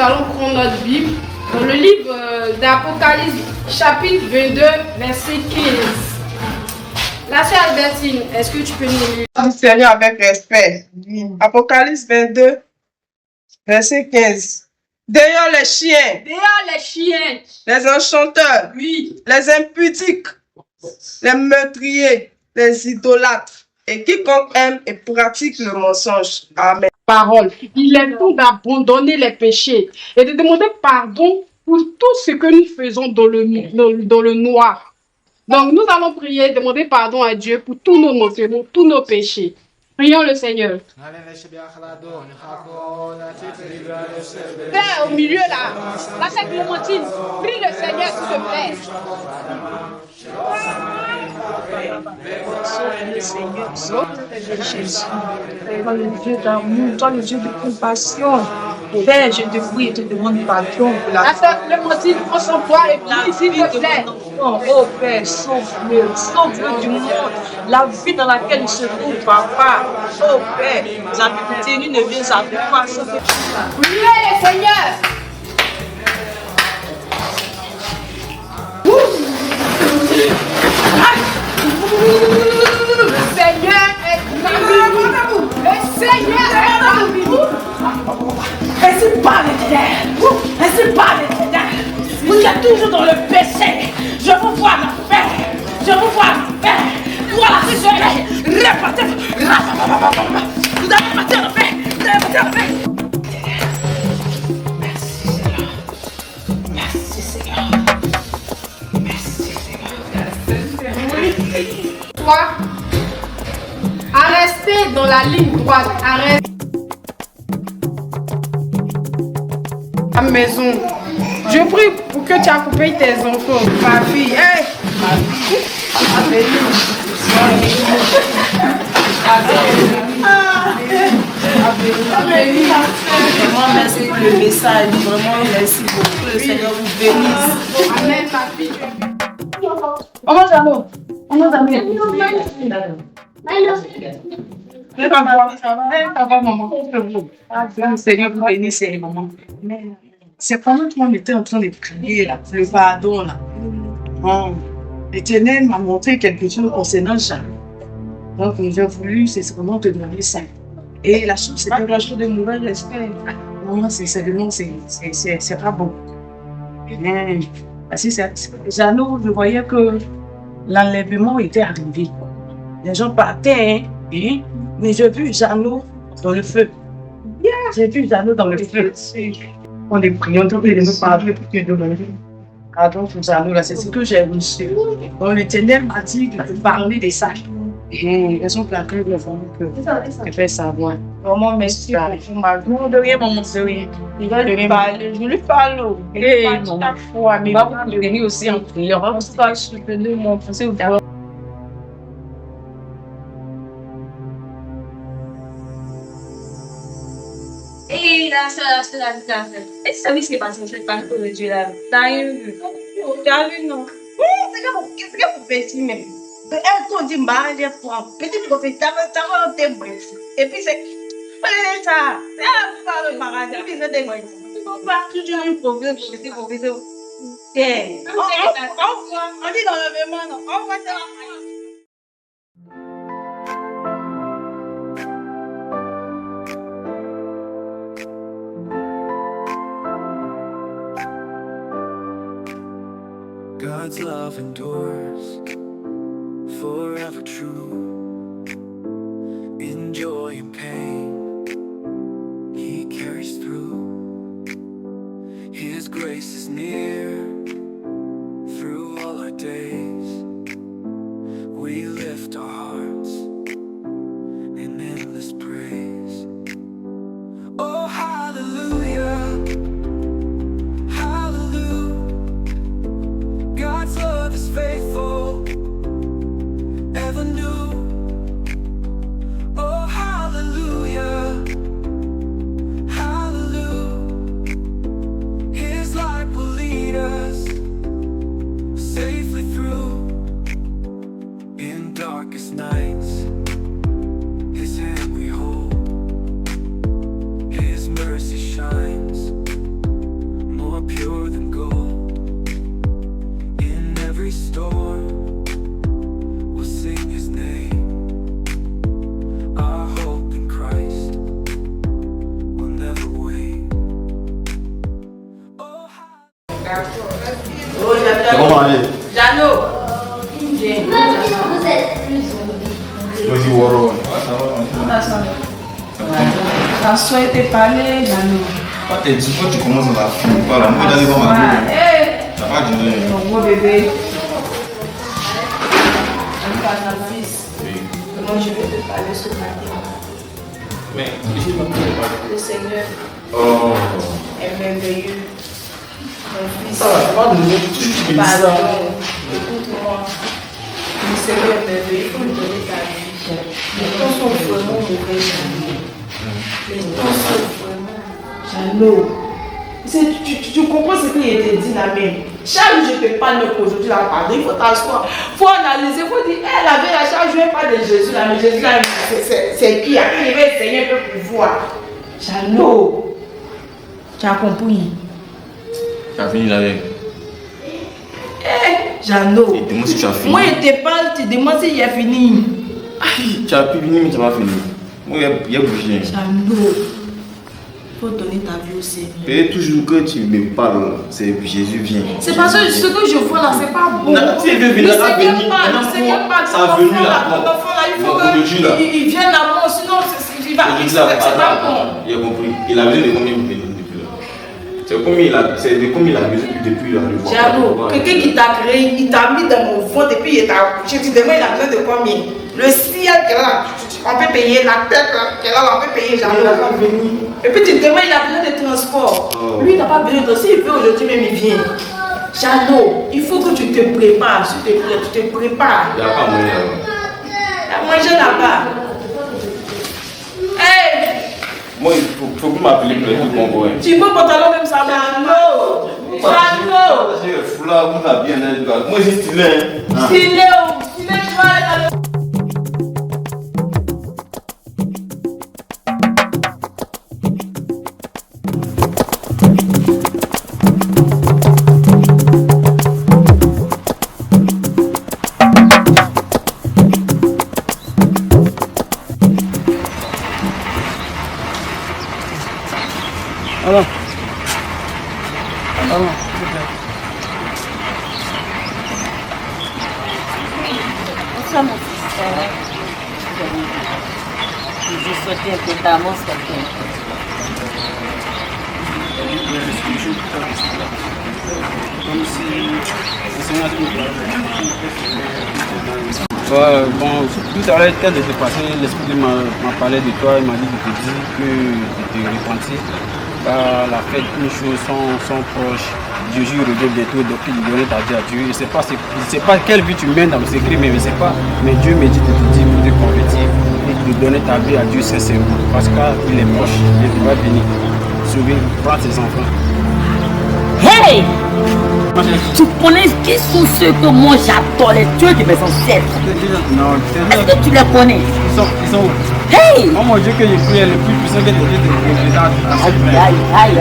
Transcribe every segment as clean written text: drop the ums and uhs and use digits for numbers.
allons prendre notre Bible dans le livre d'Apocalypse, chapitre 22, verset 15. La sœur Albertine, est-ce que tu peux nous lire? Seigneur, avec respect. Apocalypse 22, verset 15. D'ailleurs les chiens, les enchanteurs, Oui. les impudiques, les meurtriers, les idolâtres, et quiconque aime et pratique le mensonge. Amen. Parole. Il est temps d'abandonner les péchés et de demander pardon pour tout ce que nous faisons dans le noir. Donc nous allons prier, demander pardon à Dieu pour tous nos manquements, tous nos péchés. Prions le Seigneur. Père, au milieu là, la sœur Clémentine, prie le Seigneur s'il te plaît. Jésus, toi le Dieu d'amour, toi le Dieu de compassion. Père, je te prie et te demande pardon pour La sœur Clémentine, prends son poids et prie s'il te plaît. Oh Père, sauve-le du monde, la vie dans laquelle il se trouve, papa. Oh Père, la vérité ne vient à toi sans que tu Priez le Seigneur. Le Seigneur est parmi nous. Le Seigneur est parmi nous. Ainsi parle l'Éternel. Ainsi parle l'Éternel. Vous êtes toujours dans le péché. Je vous vois la paix. Je vous vois la paix. Voilà ce que je vais répéter. Vous avez maté la paix. Vous avez maté la paix. Merci Seigneur. Merci Seigneur. Merci Seigneur. Toi, à rester dans la ligne droite, à rester à la maison. Je prie pour que tu accompagnes tes enfants. Ma fille, hey! Ma fille. Vraiment, merci pour le message. Vraiment, merci beaucoup. Que le Seigneur vous bénisse. Amen, ma fille. Le Seigneur vous bénisse, maman. C'est pendant qu'on était en train de prier, là, le pardon, là. L'Éternel m'a montré quelque chose concernant Jean. Donc, j'ai voulu, c'est vraiment te demander ça. Et la chose, c'est pas quelque chose de mauvais respect. Non, c'est pas bon. Parce que Jeannot, je voyais que l'enlèvement était arrivé. Les gens partaient, hein, mais j'ai vu Jeannot dans le feu. J'ai vu Jeannot dans le feu. On est priant, on est nous parler pour que Dieu nous pardon pour Jeannot, là, c'est ce que j'ai reçu. Donc l'Éternel m'a dit de parler de ça. Elles sont placées le fond que fait savoir. Vraiment, merci pour ma gloire de rien, maman, de rien. Je lui parle. Et ta foi, mais va vous venir aussi en prière. On va soutenir mon français ou d'abord. Et là, ça. Et ça, oui, ce qui est passé, c'est pas pour le Dieu là. T'as vu? T'as vu, non? Qu'est-ce que vous faites ici même? Elle qu'on dit mal, pour un petit prophète, ça va te bref. Et puis c'est. Voilà ça. C'est pas le paradis. Et puis c'est des moyens. Il faut pas toujours un problème, petit prophète. On dit dans le même non. On voit ça. God's love endures, forever true. In joy and pain, He carries through. His grace is near, through all our days. We lift our hearts in endless praise. Oh, hallelujah. God's love is faithful, ever new. Oh, hallelujah, hallelujah. His light will lead us safely through. In darkest nights, His hand we hold. His mercy shines Oh, C'est comment aller? Jano. Vas-y, Woro. François était parlé, Jano. T'es dit que tu commences à la fin. Voilà, moi d'aller voir ma gueule. Ça va durer. Mon bébé. Mon fils. Comment je vais te parler ce matin? Mais, ici, ma gueule. Le Seigneur Oh. est merveilleux. Mon fils. Ça va, c'est pas de nous. Tu dis ça. Pardon. Écoute-moi. Le Seigneur est merveilleux. Il faut lui donner ta vie. Les temps sont vraiment mauvais, Jano. Les temps sont vraiment. Jano. Tu comprends ce qu'il était dit là même. Chaque jour, je te parle aujourd'hui là, pardon. Il faut t'asseoir. Il faut analyser. Il faut dire, elle avait la charge, je ne parle de Jésus là, mais Jésus là, c'est qui? Après, il va essayer un peu pour voir. Jano. Tu as compris? Tu as fini la veille. Jano. Et dis-moi si tu as fini. Moi, je te parle, tu demandes si j'ai fini. Tu as pu finir, mais tu n'as pas fini. Moi, il y a bougé. Jano. Il faut donner ta vie au Seigneur. Et toujours que tu me parles, c'est Jésus vient. C'est parce que ce que je vois là, c'est pas bon. Si il veut venir, Le il va Seigneur venir. parle, le Seigneur parle. Ça a venu là. Ton enfant là, il faut Aujourd'hui, là. qu'il vienne à moi, sinon il va. Je dis C'est ça, pas bon. il a compris. Il a besoin de combien depuis là? C'est de combien il a besoin depuis là? Jano, quelqu'un qui t'a créé, il t'a mis dans mon ventre et puis il t'a accouché. Tu demandes, il a besoin de combien? Le ciel qu'elle a, on peut payer. La tête qu'elle a, on peut payer. Jano. Et puis tu demandes, il a besoin de transport. Lui, il n'a pas besoin de transport. S'il veut aujourd'hui même, il vient. Jano, il faut que tu te prépares, s'il te plaît, tu te prépares. Il n'y a pas moyen. Il a mangé là-bas. Hey! Moi, il faut que m'appeler pour être bon boy. Tu peux pantalon même ça, Jano! Jano! J'ai foulard, vous avez bien aidé. Moi, j'ai stylé. Stylé, tu vas aller dans le... Alors. Ça, mon fils, je souhaitais un peu d'avance quelqu'un. Comme si bon, tout à l'heure, quand j'étais passé, l'esprit m'a parlé de toi, il m'a dit de te dire que de te repentir. La fête, une chose sont proches. Jésus revient bientôt, donc il donne ta vie à Dieu. Je ne sais pas quelle vie tu mènes dans le secret, mais je ne sais pas. Mais Dieu me dit de te dire pour te convertir et de donner ta vie à Dieu sincèrement. Parce qu'il est proche, il va venir sauver, prendre ses enfants. Hey! Tu connais qui sont ceux que moi j'adore, les dieux de mes ancêtres? Non, est-ce que tu les connais? Ils sont où? Hey! Oh mon Dieu, que je prie est le plus puissant que les dieux de Aïe.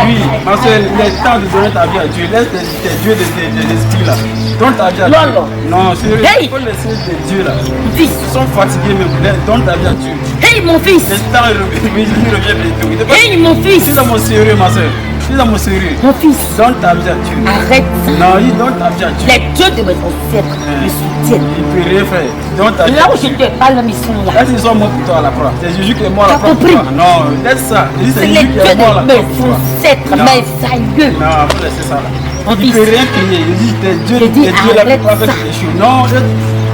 Oui, parce que il est temps de donner ta vie à Dieu. Laisse tes dieux de l'esprit là. Donne ta vie à Dieu. Non, c'est il faut laisser tes dieux là. Ils sont fatigués, mais donne ta vie à Dieu. Hey mon fils! C'est temps, il revient bientôt. Hey mon fils! Je suis dans mon sérieux, ma soeur. Je suis dans mon sérieux. Mon fils! Donne ta vie à Dieu. Arrête! Non, il donne ta vie à Dieu. Les dieux de mes ancêtres me soutiennent. Il peut rien faire. Donne ta vie. Là où je te parle, ils sont là. Laisse, ils sont morts pour toi à la croix. C'est Jésus qui est mort à la croix. T'as compris? Non, laisse ça. C'est les dieux de mes ancêtres, mes aïeux. Non, il faut laisser ça là. Mon Il fils. peut rien crier. Il dit tes dieux là arrête pour faire ça. des choses. Non,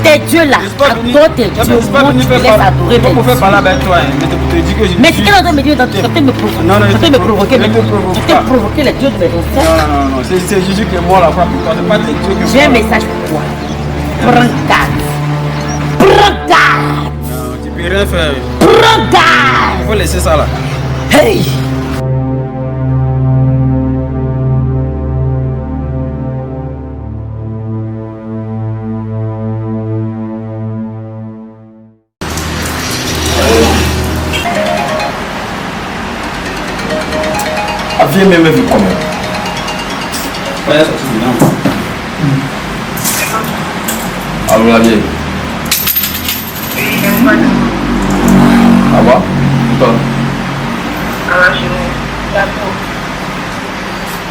Tes dieux là, adore tes dieux. Moi, tu me laisses adorer pas mes pour faire dieux. parler avec toi, mais te dire que je Mais ce qu'elle est en train de me dire, tu es en train de me provoquer. Non, non, Tu es en train de me provoquer. je te provoque Tu t'es pas. provoqué les dieux de mes ancêtres. Non, c'est Jésus qui est mort à la croix pour toi. C'est pas tes dieux qui J'ai un sont morts. message pour toi. Prends garde. Prends garde. Non, tu peux rien faire. Prends garde. Il faut laisser ça là. Hey! Viens même vu comment. Ouais, ça c'est bien. Alors la vieille. Ah bon? Toi?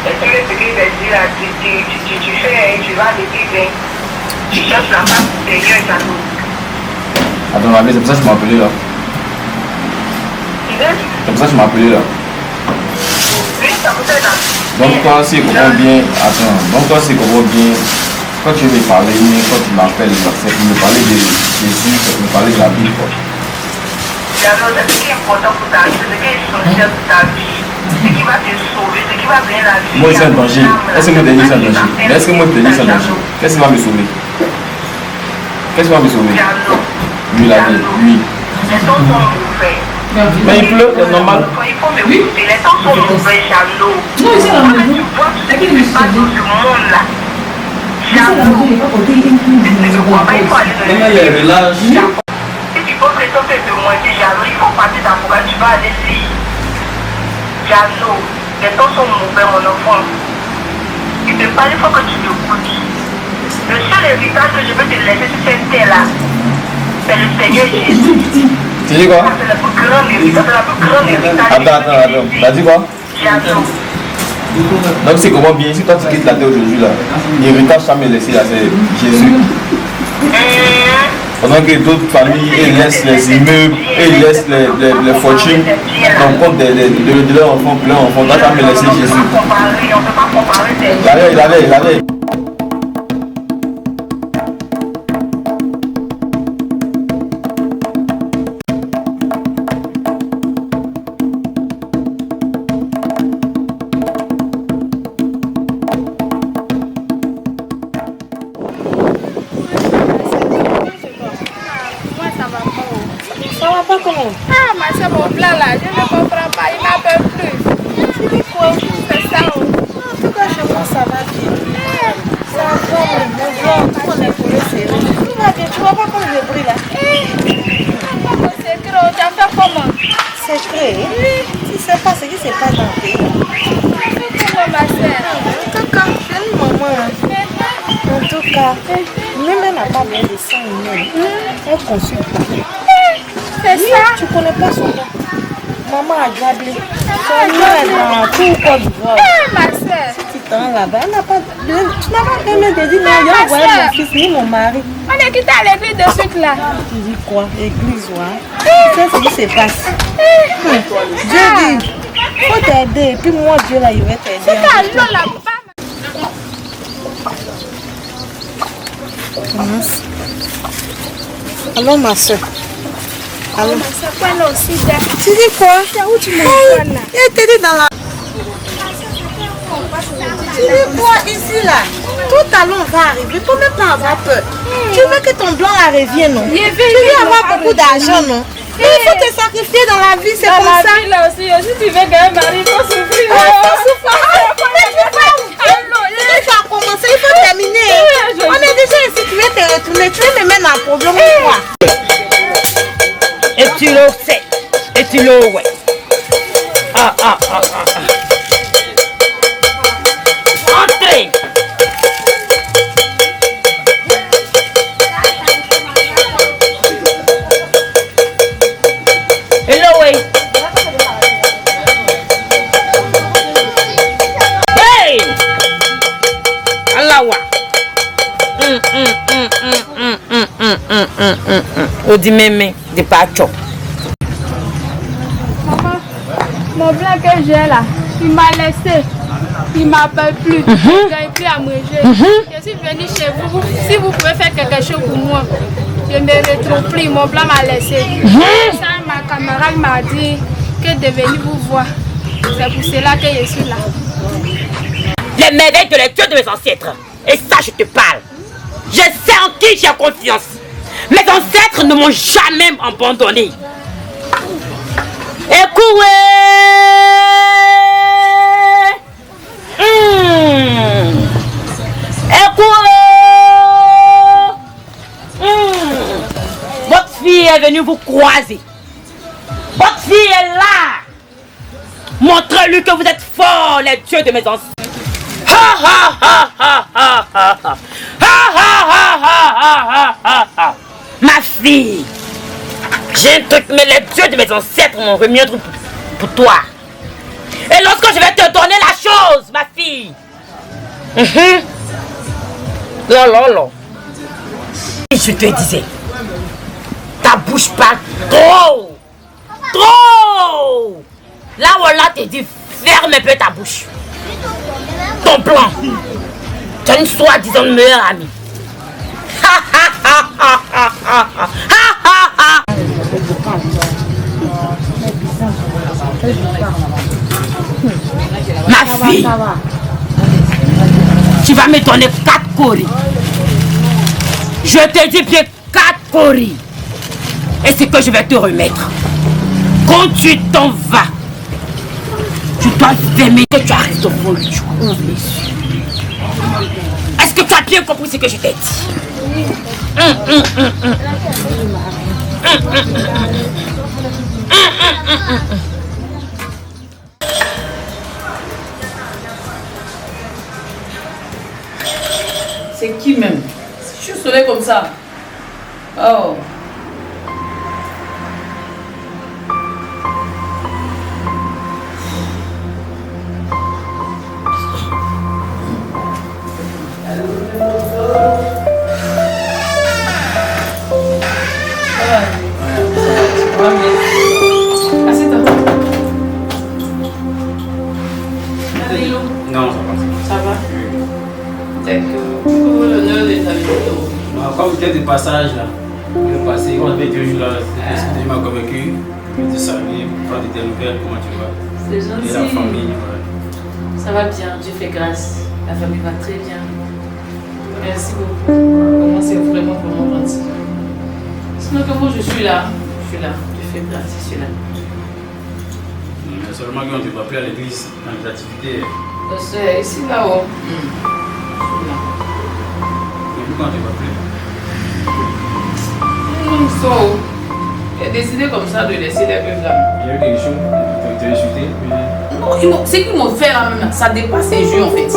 Et tous les trucs que dit là, tu fais, tu vas les vivre. Tu cherches la femme Seigneur et Jano. Attends, ma belle, c'est pour ça que je m'ai appelé là. C'est pour ça que je m'ai appelé là. Oui, ça vous fait là. Donc toi, si tu comprends bien, attends, donc toi, si tu comprends bien, quand tu veux me parler, quand tu m'appelles, c'est pour me parler de Jésus, c'est pour me parler de la Bible, quoi. Jano, c'est ce qui est important pour ta vie, c'est ce qui est essentiel pour ta vie. Ce qui va te sauver, ce qui va venir la vie. Moi, je suis en danger. Est-ce que moi, je suis en danger? Mais est-ce que moi, je suis en danger? Qu'est-ce qui va me sauver? Qu'est-ce qui va me sauver? Lui, la vie, lui. Les temps sont mauvais. Mais il pleut, c'est normal. Il faut m'écouter. Les temps sont mauvais, Jano. Tu vois tout ce qui se passe dans ce monde-là. Jano. Tu ne crois pas, il faut aller dans le Relâche. Si tu penses que ça fait de moi, Jano, il faut partir dans pourquoi tu vas aller ici. Jano, les temps sont mauvais, mon enfant. Il te parle, il faut que tu t'écoutes. Le seul héritage que je veux te laisser sur cette terre-là, c'est le Seigneur Jésus. Tu dis quoi? C'est le plus grand héritage, c'est la plus grande héritage. Attends. T'as dit quoi? Jano. Donc c'est comment bien, si toi tu quittes la terre aujourd'hui là, l'héritage ça me laissé là, c'est Jésus. Pendant que d'autres familles, ils laissent les immeubles, ils laissent les fortunes dans le compte de leurs enfants, toi tu as me laissé Jésus. On ne peut pas comparer tes Il avait. Ah, mais c'est mon plat là, je ne comprends pas, il m'appelle plus. Tu dis quoi? C'est ça. En tout cas, chez moi, ça va bien. Ça va, mon tout on est pour le serré. Tout va bien, tu vois pas comme je brille là. C'est gros, tu as fait comment? C'est vrai? Oui. Tu sais pas ce qui se passe dans le pays. Comment ma soeur? En tout cas, c'est une maman. En tout cas, même elle n'a pas bien de sang humain. Elle consulte pas. C'est ça? Tu connais pas son nom. Maman a diablé. Son nom est dans tout Côte d'Ivoire. Ma soeur. Si tu t'en là-bas, elle n'a pas. Tu n'as pas rien de dire, mais il y a envoyé mon fils ni mon mari. On est quitté à l'église de suite là. Tu dis quoi? L'église, ouais. Tu sais ce qui se passe. Dieu dit, il faut t'aider. Et puis moi, Dieu là, il va t'aider. C'est à l'eau là-bas. Allô, ma soeur. Allô. Tu dis quoi? C'est où tu me vois là? Il était dans la... Tu dis quoi ici là? Tout à l'heure on va arriver, faut même pas avoir peur. Tu veux que ton blanc la revienne, non? Tu veux avoir beaucoup d'argent, non? Mais il faut te sacrifier dans la vie, c'est comme ça. Dans la vie là aussi, si tu veux gagner mari, il faut souffrir. Il faut souffrir. Tu as commencé, il faut terminer. On est déjà ici, tu veux te retourner, tu veux me mettre dans un problème ou quoi? Et tu le sais, et tu le ouais. Entrez. Hello, way. Hey! Allah. Odi meme de pacho. Maman, mon blanc que j'ai là, il m'a laissé. Il ne m'appelle plus. Je n'ai plus à manger. Je suis venue chez vous. Si vous pouvez faire quelque chose pour moi, je ne me retrouve plus. Mon blanc m'a laissé. Ça, ma camarade m'a dit que de venir vous voir. C'est pour cela que je suis là. Les merveilles de les dieux de mes ancêtres. Et ça, je te parle. Je sais en qui j'ai confiance. Mes ancêtres ne m'ont jamais abandonné. Écoutez. Votre fille est venue vous croiser. Votre fille est là. Montrez-lui que vous êtes forts, les dieux de mes ancêtres. Ma fille, j'ai un truc, mais les dieux de mes ancêtres m'ont remis un truc pour toi. Et lorsque je vais te donner la chose, ma fille. Lolo. Et je te disais, ta bouche parle trop. Trop. Là où là te dit, ferme un peu ta bouche. Ton plan. Tu as une soi-disant meilleure amie. Ma fille, tu vas me donner 4 coris. Je te dis bien 4 coris. Et c'est que je vais te remettre. Quand tu t'en vas, tu dois fermer que tu arrives au fond du trou. Est-ce que tu as bien compris ce que je t'ai dit? C'est qui même? Je suis soleil comme ça. Oh. Non, ça va. Ça va? D'accord. L'honneur des amis. Quand vous êtes de passage là, le passé, on avait 2 jours là, tu m'as convaincu de saluer, prendre des nouvelles, comment tu vas? C'est gentil. Et la famille, ouais. Ça va bien, Dieu fait grâce. La famille va très bien. Merci beaucoup. Comment c'est vraiment gentil. Sinon, comment je suis là? Je suis là. Dieu fait grâce, je suis là. Mais seulement qu'on ne te voit plus à l'église, dans les activités. C'est ici là-haut. Mais pourquoi on ne te voit plus? J'ai décidé comme ça de laisser les peuples là. Il y a eu quelque chose qui t'a insulté? Non, ce qu'ils m'ont fait là même, ça dépasse les jus en fait.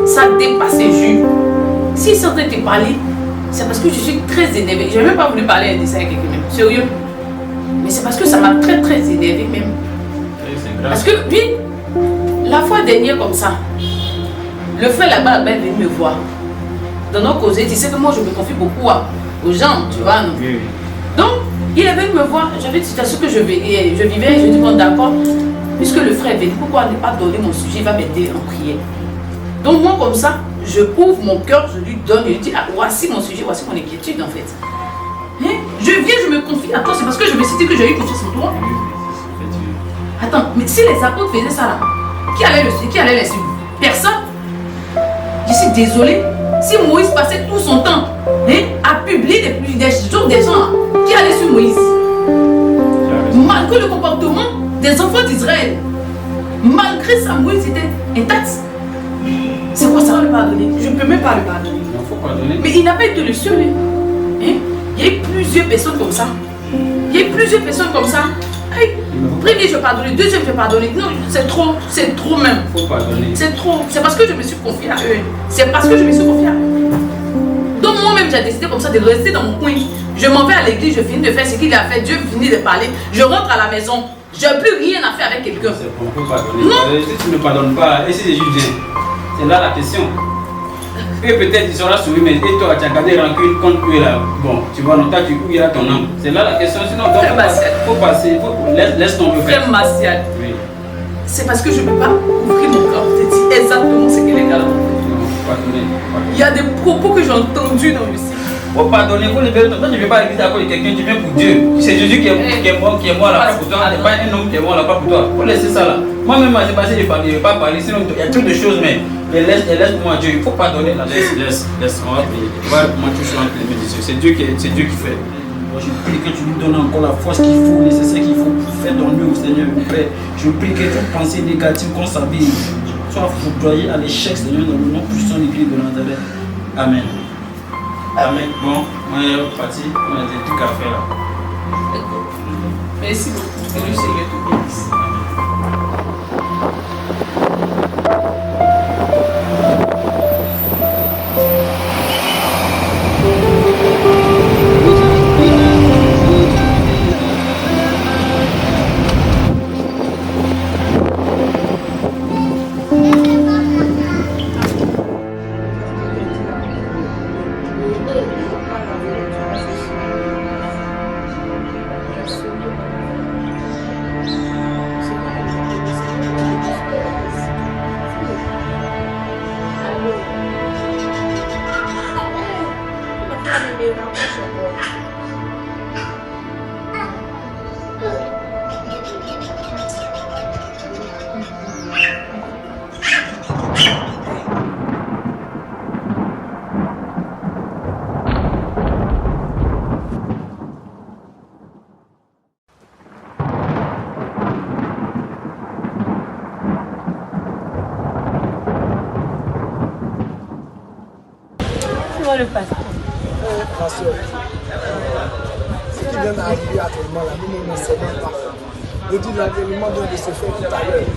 Ça dépasse les jus. S'ils sont en train de te parler, c'est parce que je suis très énervée. Je n'ai même pas voulu parler de ça avec quelqu'un même. Sérieux. Mais c'est parce que ça m'a très énervée même. Parce que puis, la fois dernière comme ça, le frère là-bas est venu me voir. Dans nos causeries, tu sais que moi je me confie beaucoup aux gens, tu vois. Non? Oui. Donc, il est venu me voir. J'avais dit à ce que je vivais. Je dis bon d'accord, puisque le frère est venu, pourquoi ne pas donner mon sujet, il va m'aider en prière. Donc moi comme ça, je ouvre mon cœur, je lui donne, je lui dis ah, voici mon sujet, voici mon inquiétude en fait. Hein? Je viens, je me confie à toi, c'est parce que je me suis dit que j'ai eu confiance en toi. Attends, mais si les apôtres faisaient ça là, qui allait les suivre? Personne. Je suis désolée. Si Moïse passait tout son temps à publier des jours des gens, là, qui allait suivre Moïse? Malgré le comportement des enfants d'Israël, malgré ça, Moïse était intact. C'est quoi ça va le pardonner? Je ne peux même pas le pardonner. Il faut pardonner. Mais il n'a pas été le seul. Il y a eu plusieurs personnes comme ça. Premier, je pardonne. Deuxième, je pardonne. Non, c'est trop même. Il faut pardonner. C'est trop. C'est parce que je me suis confiée à eux. Donc moi-même, j'ai décidé comme ça de rester dans mon coin. Je m'en vais à l'église, je finis de faire ce qu'il a fait. Dieu finit de parler. Je rentre à la maison. Je n'ai plus rien à faire avec quelqu'un. C'est pour pardonner. Non. Si tu ne pardonnes pas, et si les juges viennent, c'est là la question. Et peut-être il sera soumis, mais et toi tu as gardé rancune contre eux là. Bon, tu vois, non, toi tu ouilleras ton âme. C'est là la question. Sinon, faut passer, laisse tomber. Frère Martial. Oui. C'est parce que je ne peux pas ouvrir mon cœur. Je te dis exactement ce que les gars ont fait. Il y a des propos que j'ai entendus dans le site. Faut pardonner, faut libérer ton temps. Tu ne viens pas à l'église à cause de quelqu'un, tu viens pour Dieu. C'est Jésus qui est mort là-bas pour toi. Ce n'est pas un homme qui est mort là-bas pour toi. Faut laisser ça là. Moi-même, c'est passé, je ne vais pas parler. Sinon, il y a trop de choses, mais laisse-moi Dieu. Il faut pardonner là. Laisse. On va prier. Voilà comment tu chantes les médecins. C'est Dieu qui fait. Moi, je prie que tu lui donnes encore la force qu'il faut, nécessaire qu'il faut pour faire ton œuvre, Seigneur, mon Père. Je prie que toute pensée négative qu'on s'habille soit foudroyée à l'échec, Seigneur, dans le nom puissant de Christ de Nazareth. Amen. Amen. Bon, moi, je suis parti. On a des trucs à faire là. Merci beaucoup. Que le Seigneur te bénisse. vois le pasteur? Ma soeur, ce qui vient d'arriver actuellement là, nous ne savons pas. Je dis l'avènement vient de se faire tout à l'heure.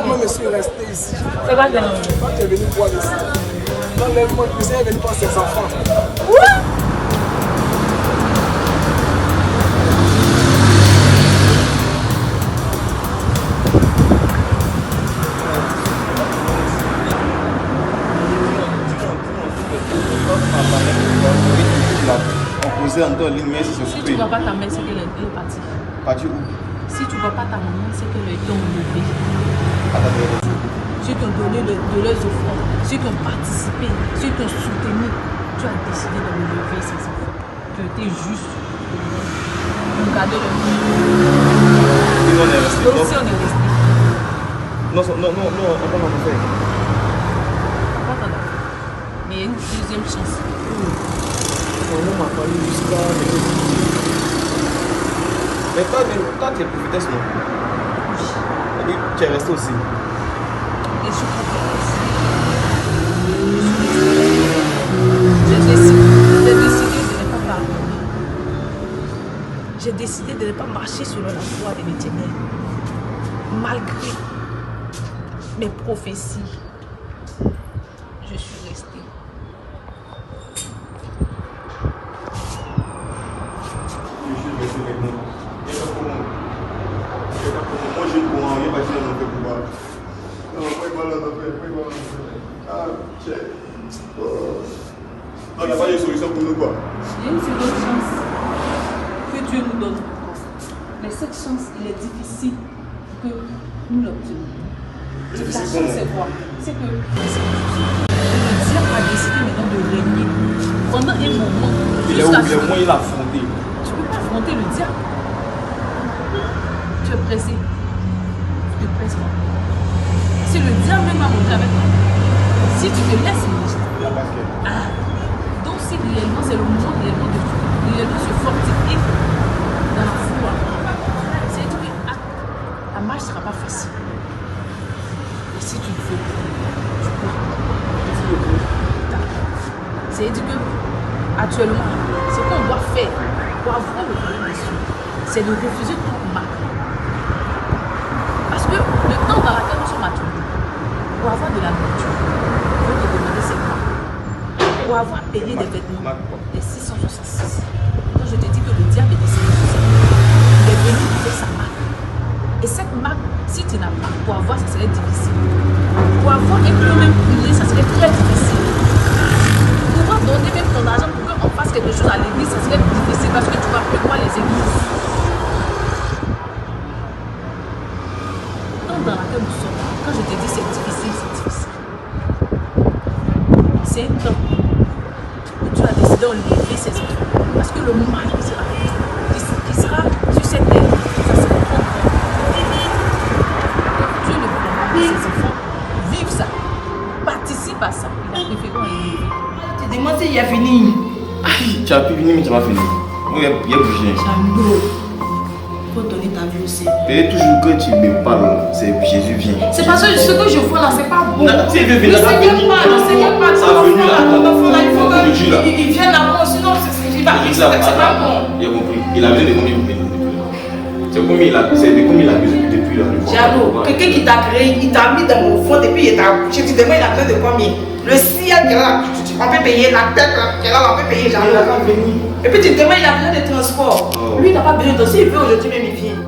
Moi, je suis resté ici. C'est quoi le nom? Quand tu es venu voir ici, l'enlèvement du Seigneur est venu voir ses enfants. Opposé en ligne, mais si Si tu ne vois pas ta mère, c'est qu'elle est partie. Parti où? Si tu ne vois pas ta maman, c'est qu'elle est enlevée. Ceux qui ont donné de leurs offrandes, ceux qui ont participé, ceux qui ont soutenu, tu as décidé d'enlever ces enfants. Tu as été juste pour garder le monde. Et on est resté. Donc si on est resté. Non, on va pas faire. Mais il y a une deuxième chance. On m'a parlé jusqu'à. Mais toi, tu es prophétesse, non? Oui. Tu es resté aussi. Et je suis prophétesse. J'ai décidé de ne pas pardonner. J'ai décidé de ne pas marcher selon la voie de l'Éternel. Malgré mes prophéties, je suis restée. Moi, je ne comprends rien, je ne peux pas. Non, il n'y a pas de solution pour nous, quoi. Il y a une seconde chance que Dieu nous donne. Mais cette chance, il est difficile que nous l'obtenions. La chance, c'est quoi? C'est que le diable a décidé maintenant de régner pendant un moment. Il est où? Il a affronté. Tu ne peux pas affronter le diable. Tu es pressé. Tu te presses pas. Si le diable même a monté avec toi, si tu te laisses marcher. Donc si réellement c'est le moment réellement de se fortifier dans la foi, c'est-à-dire que la marche ne sera pas facile. Et si tu le fais, tu peux. C'est-à-dire que actuellement, ce qu'on doit faire pour avoir le royaume des cieux, c'est de refuser toute marque. Parce que le temps dans lequel nous sommes actuellement, pour avoir de la nourriture, il faut te demander c'est quoi. Pour avoir payé des vêtements, des 666. Quand je te dis que le diable est décédé sur cette marque, il est venu avec sa marque. Et cette marque, si tu n'as pas, pour avoir, ça serait difficile. Pour avoir un peu même brûlé, ça serait très difficile. Pouvoir donner même ton argent pour qu'on fasse quelque chose à l'église, ça serait difficile parce que tu vas prévoir les églises. Dans laquelle nous sommes, quand je te dis c'est difficile, c'est difficile. C'est un temps où tu as décidé d'enlever ses enfants. Parce que le mal qui sera sur cette terre, ça sera trop grand. Dieu ne veut pas que ses enfants vivent ça, participent à ça. Il a préféré enlever. Tu te demandes s'il y a fini. Tu as pu venir, mais tu vas finir. Oui, il y a bougé. Il faut donner ta vie aussi. Et toujours que tu me parles, c'est Jésus vient. C'est parce que ce que je vois là, c'est pas bon. Si il veut venir, ça va venir. Ça va venir là. Il faut qu'il vienne avant, sinon c'est pas bon. Il a compris. Il a besoin de combien de c'est comme il a besoin depuis là. Diallo, quelqu'un qui t'a créé, il t'a mis dans mon fond depuis il t'a accouché. Tu te demandes il a besoin de combien? Le ciel qui est là, on peut payer, la tête qui est là, on peut payer. Et puis tu te demandes il a besoin de transport. Lui il n'a pas besoin de ça, il veut aujourd'hui même il vient.